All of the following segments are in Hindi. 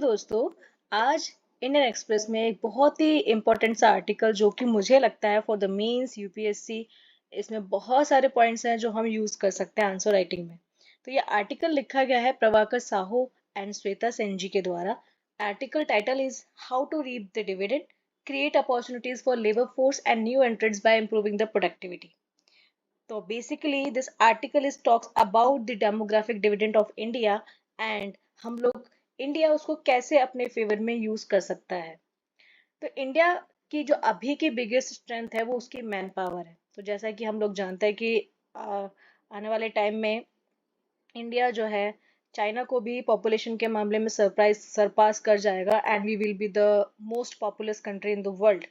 दोस्तों, आज इंडियन एक्सप्रेस में एक बहुत ही इम्पोर्टेंट सा आर्टिकल जो कि मुझे लगता है फॉर द मेंस यूपीएससी, इसमें बहुत सारे पॉइंट्स हैं जो हम यूज कर सकते हैं आंसर राइटिंग में। तो ये आर्टिकल लिखा गया है प्रभाकर साहू एंड श्वेता सेन जी के द्वारा। Article title is how to reap the dividend, create opportunities for labour force and new entrants by improving the productivity. तो basically this article is talks about the demographic dividend of India and हम लोग इंडिया उसको कैसे अपने फेवर में यूज कर सकता है। तो इंडिया की जो अभी की बिगेस्ट स्ट्रेंथ है वो उसकी मैन पावर है। तो जैसा कि हम लोग जानते हैं कि आने वाले टाइम में इंडिया जो है चाइना को भी पॉपुलेशन के मामले में सरपास कर जाएगा and we will be the most populous country in the world.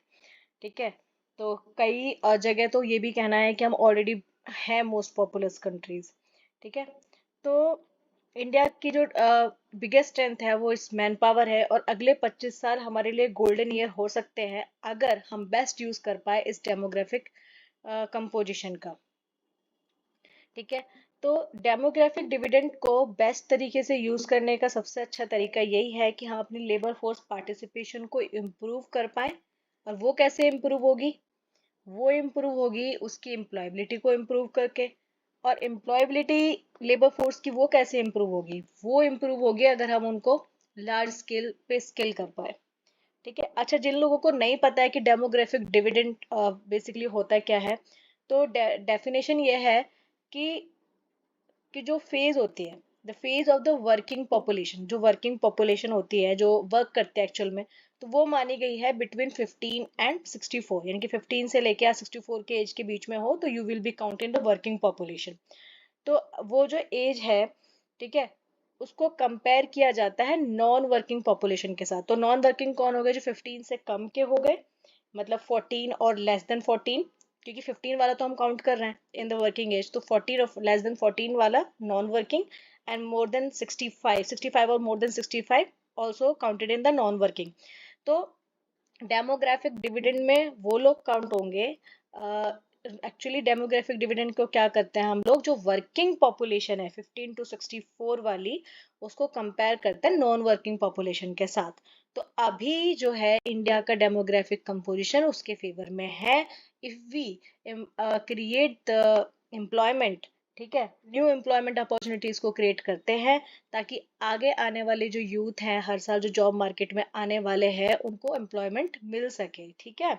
ठीक है। तो कई जगह तो ये भी कहना है कि हम ऑलरेडी है मोस्ट पॉपुलस कंट्रीज। ठीक है। तो इंडिया की जो बिगेस्ट स्ट्रेंथ है वो इस मैन पावर है और अगले 25 साल हमारे लिए गोल्डन ईयर हो सकते हैं अगर हम बेस्ट यूज कर पाए इस डेमोग्राफिक कंपोजिशन का। ठीक है। तो डेमोग्राफिक डिविडेंड को बेस्ट तरीके से यूज करने का सबसे अच्छा तरीका यही है कि हम अपनी लेबर फोर्स पार्टिसिपेशन को इम्प्रूव कर पाए। और वो कैसे इम्प्रूव होगी? वो इम्प्रूव होगी उसकी एम्प्लॉयबिलिटी को इम्प्रूव करके। और एम्प्लॉयबिलिटी लेबर फोर्स की वो कैसे इम्प्रूव होगी? वो इम्प्रूव होगी अगर हम उनको लार्ज स्केल पे स्किल कर पाए। ठीक है। अच्छा, जिन लोगों को नहीं पता है कि डेमोग्राफिक डिविडेंड बेसिकली होता क्या है, तो डेफिनेशन ये है कि जो फेज होती है, the phase of the working population, जो वर्किंग पॉपुलेशन होती है जो वर्क करते हैं एक्चुअल में, तो वो मानी गई है बिटवीन 15 एंड 64, यानी कि 15 से लेके 64 के एज के बीच में हो तो you will be count in the working population. तो वो जो एज है, ठीक है, उसको कंपेयर किया जाता है नॉन वर्किंग पॉपुलेशन के साथ। तो नॉन वर्किंग कौन हो गए? जो 15 से कम के हो गए, मतलब 14 और लेस देन 14, क्योंकि 15 वाला तो हम काउंट कर रहे हैं इन द वर्किंग एज, तो 14 और लेस देन 14 वाला non working, and more than 65, 65 और more than 65 also counted in the non working. तो डेमोग्राफिक डिविडेंड में वो लोग काउंट होंगे। एक्चुअली डेमोग्राफिक डिविडेंड को क्या करते हैं हम लोग, जो वर्किंग पॉपुलेशन है 15 टू 64 वाली, उसको कंपेयर करते हैं नॉन वर्किंग पॉपुलेशन के साथ। तो अभी जो है इंडिया का डेमोग्राफिक कंपोजिशन उसके फेवर में है। If we create the employment, ठीक है, न्यू एम्प्लॉयमेंट अपॉर्चुनिटीज को क्रिएट करते हैं ताकि आगे आने वाले जो यूथ हैं, हर साल जो जॉब मार्केट में आने वाले हैं, उनको एम्प्लॉयमेंट मिल सके। ठीक है।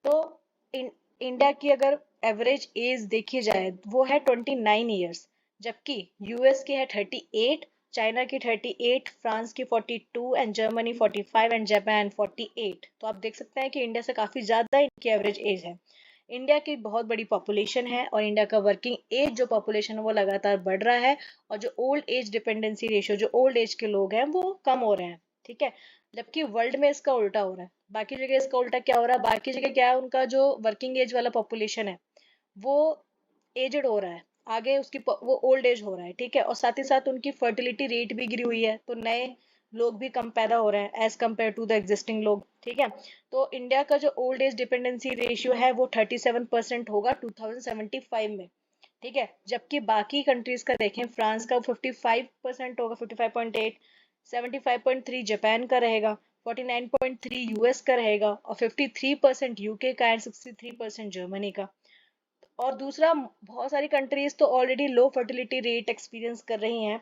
तो इंडिया की अगर एवरेज एज देखी जाए वो है 29 ईयर्स, जबकि यूएस की है 38, चाइना की 38, फ्रांस की 42 एंड जर्मनी 45 एंड जापान 48। तो आप देख सकते हैं कि इंडिया से काफी ज्यादा इनकी एवरेज एज है। इंडिया की बहुत बड़ी पॉपुलेशन है और इंडिया का वर्किंग एज जो पॉपुलेशन है वो लगातार बढ़ रहा है। और जो ओल्ड एज डिपेंडेंसी रेशियो, जो ओल्ड एज के लोग हैं वो कम हो रहे हैं। ठीक है। जबकि वर्ल्ड में इसका उल्टा हो रहा है। बाकी जगह इसका उल्टा क्या हो रहा है? बाकी जगह क्या है, उनका जो वर्किंग एज वाला पॉपुलेशन है वो एजड हो रहा है, आगे उसकी वो ओल्ड एज हो रहा है। ठीक है। और साथ ही साथ उनकी फर्टिलिटी रेट भी गिरी हुई है, तो नए लोग भी कम पैदा हो रहे हैं as compare to the existing लोग। ठीक है। तो इंडिया का जो ओल्ड एज डिपेंडेंसी रेशियो है वो 37% होगा 2075 में। ठीक है। जबकि बाकी कंट्रीज का देखें, फ्रांस का 55% होगा, 55.8, 75.3 जापान का रहेगा, 49.3 यूएस का रहेगा और 53% यूके का एंड 63% जर्मनी का। और दूसरा, बहुत सारी कंट्रीज तो ऑलरेडी लो फर्टिलिटी रेट एक्सपीरियंस कर रही हैं।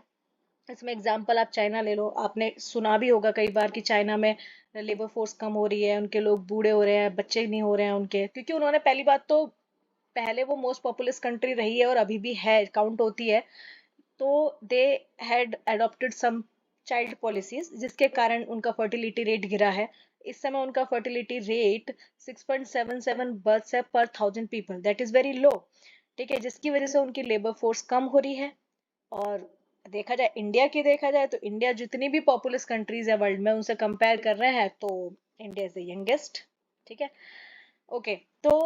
इसमें एग्जांपल आप चाइना ले लो, आपने सुना भी होगा कई बार कि चाइना में लेबर फोर्स कम हो रही है, उनके लोग बूढ़े हो रहे हैं, बच्चे नहीं हो रहे हैं उनके, क्योंकि उन्होंने पहली बात तो पहले वो मोस्ट पॉपुलस कंट्री रही है और अभी भी है, काउंट होती है। तो they had adopted some child policies जिसके कारण उनका फर्टिलिटी रेट गिरा है। इस समय उनका फर्टिलिटी रेट 6.77 बर्थ है पर 1000 people, that is very low. ठीक है। जिसकी वजह से उनकी लेबर फोर्स कम हो रही है। और देखा जाए इंडिया की, देखा जाए तो इंडिया जितनी भी पॉपुलस कंट्रीज है वर्ल्ड में उनसे कंपेयर कर रहे हैं तो इंडिया इज द यंगेस्ट। ठीक है। ओके। तो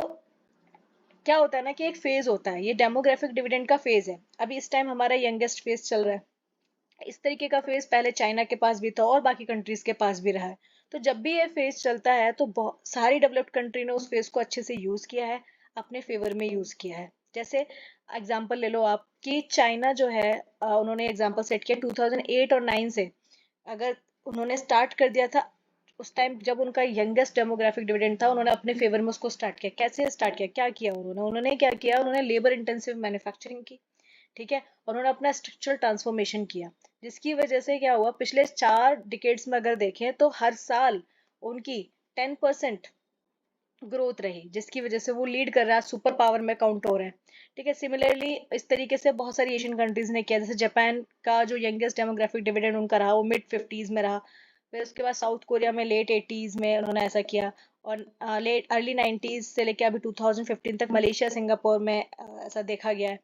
क्या होता है ना कि एक फेज होता है, ये डेमोग्राफिक डिविडेंड का फेज है। अभी इस टाइम हमारा यंगेस्ट फेज चल रहा है। इस तरीके का फेज पहले चाइना के पास भी था और बाकी कंट्रीज के पास भी रहा है। तो जब भी ये फेज चलता है तो बहुत सारी डेवलप्ड कंट्री ने उस फेज को अच्छे से यूज किया है, अपने फेवर में यूज किया है। जैसे एग्जांपल ले लो आप कि चाइना जो है, उन्होंने एग्जांपल सेट किया 2008 और 9 से। अगर उन्होंने स्टार्ट कर दिया था उस टाइम जब उनका यंगेस्ट डेमोग्राफिक डिविडेंड था। उन्होंने अपने फेवर में उसको स्टार्ट किया। कैसे स्टार्ट किया, क्या किया उन्होंने, क्या किया, उन्होंने लेबर इंटेंसिव मैन्युफैक्चरिंग की, ठीक है, और उन्होंने अपना स्ट्रक्चरल ट्रांसफॉर्मेशन किया, जिसकी वजह से क्या हुआ, पिछले 4 डिकेड्स में अगर देखें तो हर साल उनकी 10% ग्रोथ रही, जिसकी वजह से वो लीड कर रहा है, सुपर पावर में काउंट हो रहे हैं, ठीक है। सिमिलरली इस तरीके से बहुत सारी एशियन कंट्रीज ने किया, जैसे जापान का जो यंगेस्ट डेमोग्राफिक डिविडेंड उनका रहा वो मिड 50s में रहा। फिर उसके बाद साउथ कोरिया में लेट 80s में उन्होंने ऐसा किया, और लेट अर्ली 90s से लेके अभी 2015 तक मलेशिया सिंगापुर में ऐसा देखा गया है।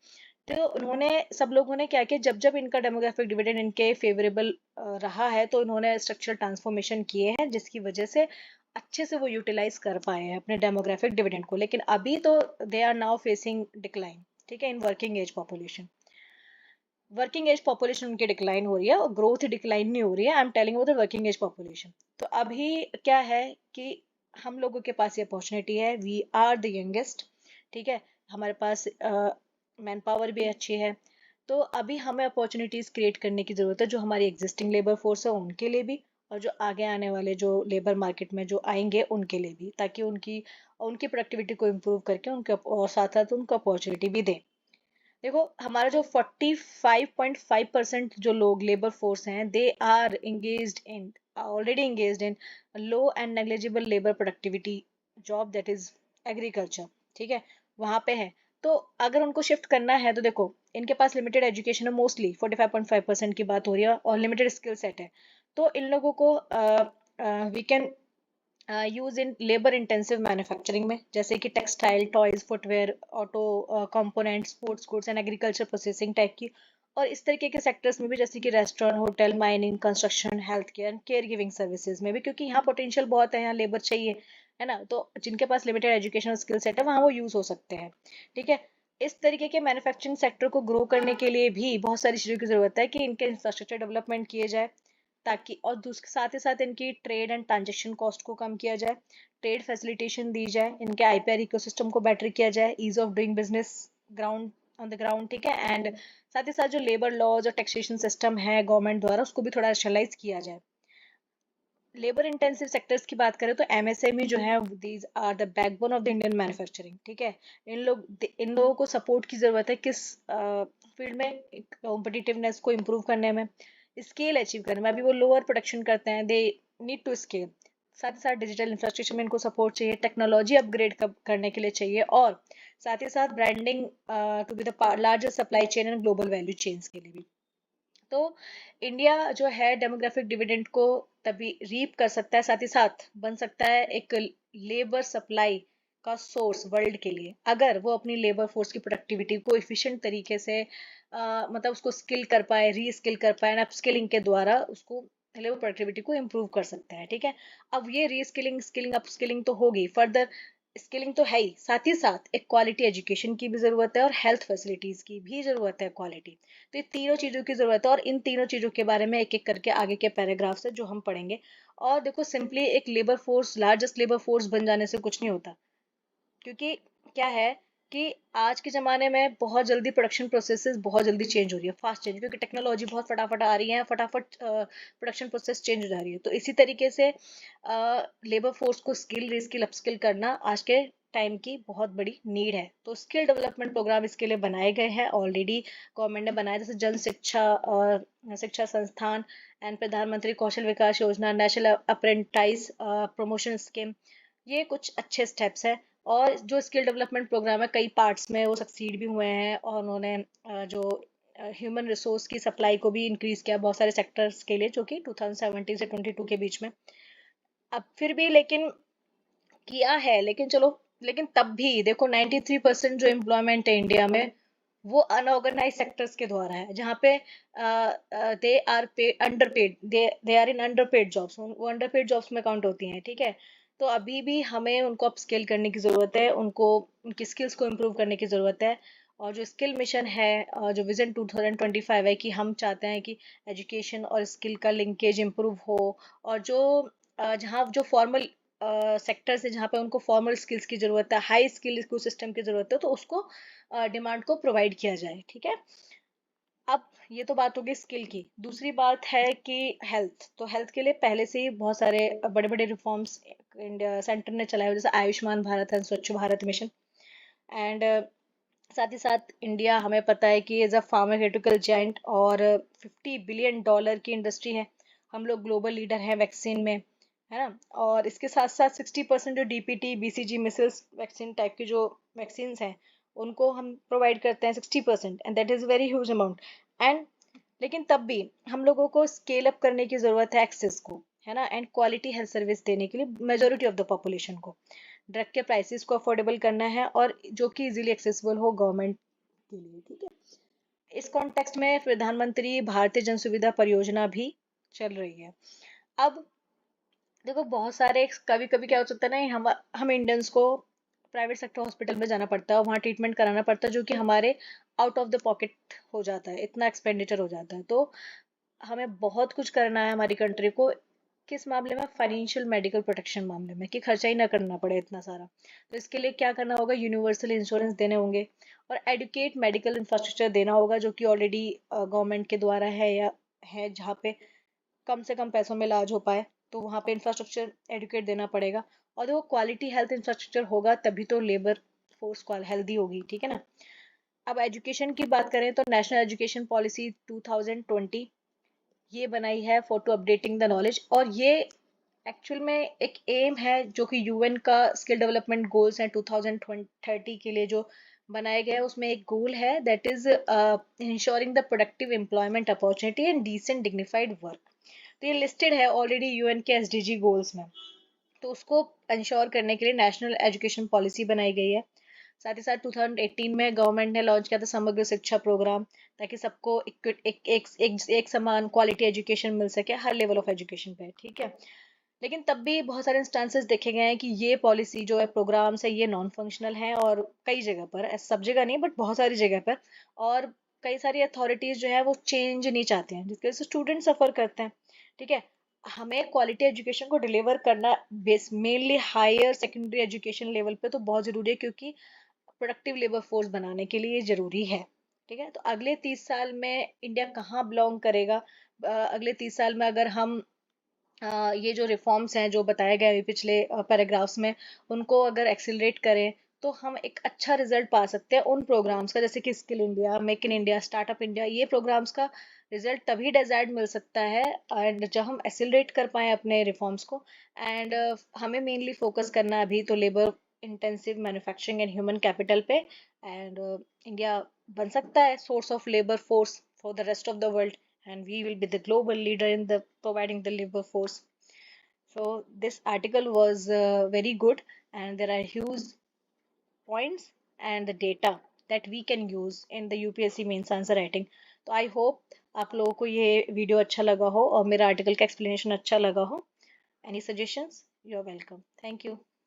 तो उन्होंने, सब लोगों ने क्या किया, जब जब इनका डेमोग्राफिक डिविडेंड इनके फेवरेबल रहा है तो इन्होंने स्ट्रक्चरल ट्रांसफॉर्मेशन किए हैं, जिसकी वजह से अच्छे से वो यूटिलाइज कर पाए हैं अपने डेमोग्राफिक डिविडेंड को। लेकिन अभी तो they are now facing decline, ठीक है, in working age population. Working age population उनकी डिक्लाइन हो रही है, और ग्रोथ डिक्लाइन नहीं हो रही है। I am telling about the working age population. तो अभी क्या है कि हम लोगों के पास ये अपॉर्चुनिटी है, वी आर द यंगेस्ट, ठीक है, हमारे पास मैन पावर भी अच्छी है। तो अभी हमें अपॉर्चुनिटीज क्रिएट करने की जरूरत है, जो हमारी एग्जिस्टिंग लेबर फोर्स है उनके लिए भी, और जो आगे आने वाले जो लेबर मार्केट में जो आएंगे उनके लिए भी, ताकि उनकी उनकी प्रोडक्टिविटी को इम्प्रूव करके उनके और साथ साथ उनको अपॉर्चुनिटी भी दें। देखो, हमारा जो 45.5% जो लोग लेबर फोर्स हैं, they are engaged in already engaged in low and negligible labour productivity job, that is agriculture, ठीक है, वहां पे है। तो अगर उनको शिफ्ट करना है तो देखो, इनके पास लिमिटेड एजुकेशन है, मोस्टली 45.5% की बात हो रही है, और लिमिटेड स्किल सेट है। तो इन लोगों को we can use in labour intensive manufacturing में, जैसे कि textile, toys, footwear, auto component, sports goods and agriculture processing type की। और इस तरीके के सेक्टर्स में भी, जैसे कि restaurant, hotel, mining, construction, health care, care giving services में भी, क्योंकि यहाँ पोटेंशियल बहुत है, यहाँ लेबर चाहिए, है ना। तो जिनके पास लिमिटेड एजुकेशनल स्किल सेट है, वहाँ वो यूज हो सकते हैं, ठीक है। इस तरीके के मैन्युफैक्चरिंग सेक्टर को ग्रो करने के लिए भी बहुत सारी चीज़ों की जरूरत है, कि इनके इंफ्रास्ट्रक्चर डेवलपमेंट किए जाए, ताकि, और साथ ही साथ इनकी ट्रेड एंड ट्रांजेक्शन कॉस्ट को कम किया जाए, ट्रेड फैसिलिटेशन दी जाए, इनके आईपीआर इकोसिस्टम को बेटर किया जाए, ease of doing business ground on the ground, ठीक है। एंड साथ ही साथ जो लेबर लॉज और टैक्सेशन सिस्टम है गवर्नमेंट द्वारा, उसको भी थोड़ा रेशनलाइज किया जाए। लेबर इंटेंसिव सेक्टर्स की बात करें तो एमएसएमई जो है, these are the backbone of the Indian manufacturing, ठीक है। इन लोगों को सपोर्ट की जरूरत है, किस फील्ड में, कॉम्पिटिटिवनेस को इम्प्रूव करने में, स्केल अचीव करने में। अभी वो लोअर प्रोडक्शन करते हैं, दे नीड टू स्केल। साथ ही साथ डिजिटल इंफ्रास्ट्रक्चर में इनको सपोर्ट चाहिए, टेक्नोलॉजी अपग्रेड करने के लिए चाहिए, और साथ ही साथ branding to be the largest supply chain and global value chains के लिए भी। तो इंडिया जो है डेमोग्राफिक डिविडेंड को तभी रीप कर सकता है, साथ ही साथ बन सकता है एक लेबर सप्लाई का सोर्स वर्ल्ड के लिए, अगर वो अपनी लेबर फोर्स की प्रोडक्टिविटी को इफिशिएंट तरीके से मतलब उसको स्किल कर पाए, री स्किल कर पाए, एंड अपस्किलिंग के द्वारा उसको लेबर प्रोडक्टिविटी को इम्प्रूव कर सकता है, ठीक है। अब ये री स्किलिंग, स्किलिंग, अपस्किलिंग तो होगी, फर्दर स्किलिंग तो है ही, साथ ही साथ एक क्वालिटी एजुकेशन की भी जरूरत है, और हेल्थ फैसिलिटीज की भी जरूरत है, क्वालिटी। तो ये तीनों चीजों की जरूरत है, और इन तीनों चीजों के बारे में एक एक करके आगे के पैराग्राफ है जो हम पढ़ेंगे। और देखो, सिंपली एक labour force, largest labour force बन जाने से कुछ नहीं होता, क्योंकि क्या है कि आज के ज़माने में बहुत जल्दी प्रोडक्शन प्रोसेसेस बहुत जल्दी चेंज हो रही है, फास्ट चेंज, क्योंकि टेक्नोलॉजी बहुत फटाफट आ रही है, फटाफट प्रोडक्शन प्रोसेस चेंज हो जा रही है। तो इसी तरीके से लेबर फोर्स को स्किल, रीस्किल, अपस्किल करना आज के टाइम की बहुत बड़ी नीड है। तो स्किल डेवलपमेंट प्रोग्राम इसके लिए बनाए गए हैं ऑलरेडी, गवर्नमेंट ने बनाया, जैसे जन शिक्षा और शिक्षा संस्थान एंड प्रधानमंत्री कौशल विकास योजना, नेशनल अप्रेंटाइज प्रमोशन स्कीम, ये कुछ अच्छे स्टेप्स है। और जो स्किल डेवलपमेंट प्रोग्राम है, कई पार्ट्स में वो सक्सीड भी हुए हैं, और उन्होंने जो ह्यूमन रिसोर्स की सप्लाई को भी इंक्रीज किया बहुत सारे सेक्टर्स के लिए, जो कि 2017 से 22 के बीच में। अब फिर भी लेकिन किया है, लेकिन चलो, लेकिन तब भी देखो, 93% जो एम्प्लॉयमेंट है इंडिया में, वो अनऑर्गेनाइज सेक्टर्स के द्वारा है, जहाँ पे they are pay underpaid, they are in underpaid jobs, वो अंडरपेड जॉब्स में काउंट होती हैं, ठीक है। तो अभी भी हमें उनको अपस्किल करने की जरूरत है, उनको उनकी स्किल्स को इम्प्रूव करने की जरूरत है। और जो स्किल मिशन है, जो विजन 2025 है, कि हम चाहते हैं कि एजुकेशन और स्किल का लिंकेज इम्प्रूव हो, और जो जहाँ जो फॉर्मल सेक्टर से, जहाँ पे उनको फॉर्मल स्किल्स की जरूरत है, हाई स्किल इकोसिस्टम की जरूरत है, तो उसको डिमांड को प्रोवाइड किया जाए, ठीक है। अब ये तो बात होगी स्किल की। दूसरी बात है कि हेल्थ, तो हेल्थ के लिए पहले से ही बहुत सारे बड़े बड़े रिफॉर्म्स इंडिया सेंटर ने चलाए हुए, जैसे आयुष्मान भारत है, स्वच्छ भारत मिशन। एंड साथ ही साथ इंडिया, हमें पता है कि एज अ फार्मास्यूटिकल जायंट और $50 बिलियन की इंडस्ट्री है। हम लोग ग्लोबल लीडर हैं वैक्सीन में, है ना। और इसके साथ साथ 60% जो DPT BCG micelles vaccine type की जो वैक्सीन हैं, उनको हम प्रोवाइड करते हैं 60%, and that is very huge amount. And लेकिन तब भी हम लोगों को स्केल अप करने की ज़रूरत है एक्सेस को, है ना, एंड क्वालिटी हेल्थ सर्विस देने के लिए मेजोरिटी ऑफ द पॉपुलेशन को। ड्रग के प्राइसेस को अफोर्डेबल करना है, और जो कि इजीली एक्सेसिबल हो गवर्नमेंट के लिए, ठीक है। इस कॉन्टेक्स्ट में प्रधानमंत्री भारतीय जन सुविधा परियोजना भी चल रही है। अब देखो, बहुत सारे कभी कभी क्या हो सकता है ना, हम इंडियंस को प्राइवेट सेक्टर हॉस्पिटल में जाना पड़ता है, वहाँ ट्रीटमेंट कराना पड़ता है, जो कि हमारे आउट ऑफ द पॉकेट हो जाता है, इतना एक्सपेंडिचर हो जाता है। तो हमें बहुत कुछ करना है हमारी कंट्री को, किस मामले में, फाइनेंशियल मेडिकल प्रोटेक्शन मामले में, कि खर्चा ही ना करना पड़े इतना सारा। तो इसके लिए क्या करना होगा, यूनिवर्सल इंश्योरेंस देने होंगे, और एडुकेट मेडिकल इंफ्रास्ट्रक्चर देना होगा, जो कि ऑलरेडी गवर्नमेंट के द्वारा है, या है जहाँ पे कम से कम पैसों में इलाज हो पाए, तो वहाँ पे इंफ्रास्ट्रक्चर एडुकेट देना पड़ेगा। और देखो, क्वालिटी हेल्थ इंफ्रास्ट्रक्चर होगा तभी तो लेबर फोर्स हेल्दी होगी, ठीक है ना। अब एजुकेशन की बात करें तो नेशनल एजुकेशन पॉलिसी 2020 ये बनाई है for to updating the knowledge, और ये एक्चुअल में एक एम है, जो कि यूएन का स्किल डेवलपमेंट गोल्स हैं 2030 के लिए जो बनाया गया है। उसमें एक गोल है, that is ensuring the productive employment opportunity and decent dignified work. तो ये लिस्टेड है ऑलरेडी यूएन के एसडीजी गोल्स में। तो उसको इंश्योर करने के लिए नेशनल एजुकेशन पॉलिसी बनाई गई है। साथ ही साथ 2018 में गवर्नमेंट ने लॉन्च किया था समग्र शिक्षा प्रोग्राम, ताकि सबको एक समान क्वालिटी एजुकेशन मिल सके हर लेवल ऑफ एजुकेशन पे, ठीक है। लेकिन तब भी बहुत सारे इंस्टेंसेस देखे गए हैं कि ये पॉलिसी जो है, प्रोग्राम्स है, ये नॉन फंक्शनल है, और कई जगह पर, सब जगह नहीं बट बहुत सारी जगह पर। और कई सारी अथॉरिटीज जो है वो चेंज नहीं चाहते हैं, जिसकी वजह से स्टूडेंट सफर करते हैं, ठीक है। हमें क्वालिटी एजुकेशन को डिलीवर करना base mainly higher secondary education level पे तो बहुत जरूरी है, क्योंकि प्रोडक्टिव लेबर फोर्स बनाने के लिए ये जरूरी है, ठीक है। तो अगले 30 साल में इंडिया कहाँ बिलोंग करेगा, अगले 30 साल में अगर हम ये जो रिफॉर्म्स हैं जो बताए गए अभी पिछले पैराग्राफ्स में, उनको अगर एक्सिलरेट करें, तो हम एक अच्छा रिजल्ट पा सकते हैं उन प्रोग्राम्स का, जैसे कि skill India, make in India, startup India. ये प्रोग्राम्स का रिजल्ट तभी डिजायर्ड मिल सकता है, एंड जब हम एक्सिलरेट कर पाए अपने रिफॉर्म्स को। एंड हमें मेनली फोकस करना है अभी तो labour intensive manufacturing and human capital पे। एंड इंडिया बन सकता है source of labour force for the rest of the world, and we will be the global leader in the providing the labor force. So this article was very good, and there are huge points and the data that we can use in the UPSC mains answer writing. तो I hope आप लोगों को ये वीडियो अच्छा लगा हो और मेरा आर्टिकल का एक्सप्लेनेशन अच्छा लगा हो। Any suggestions? You're welcome. Thank you.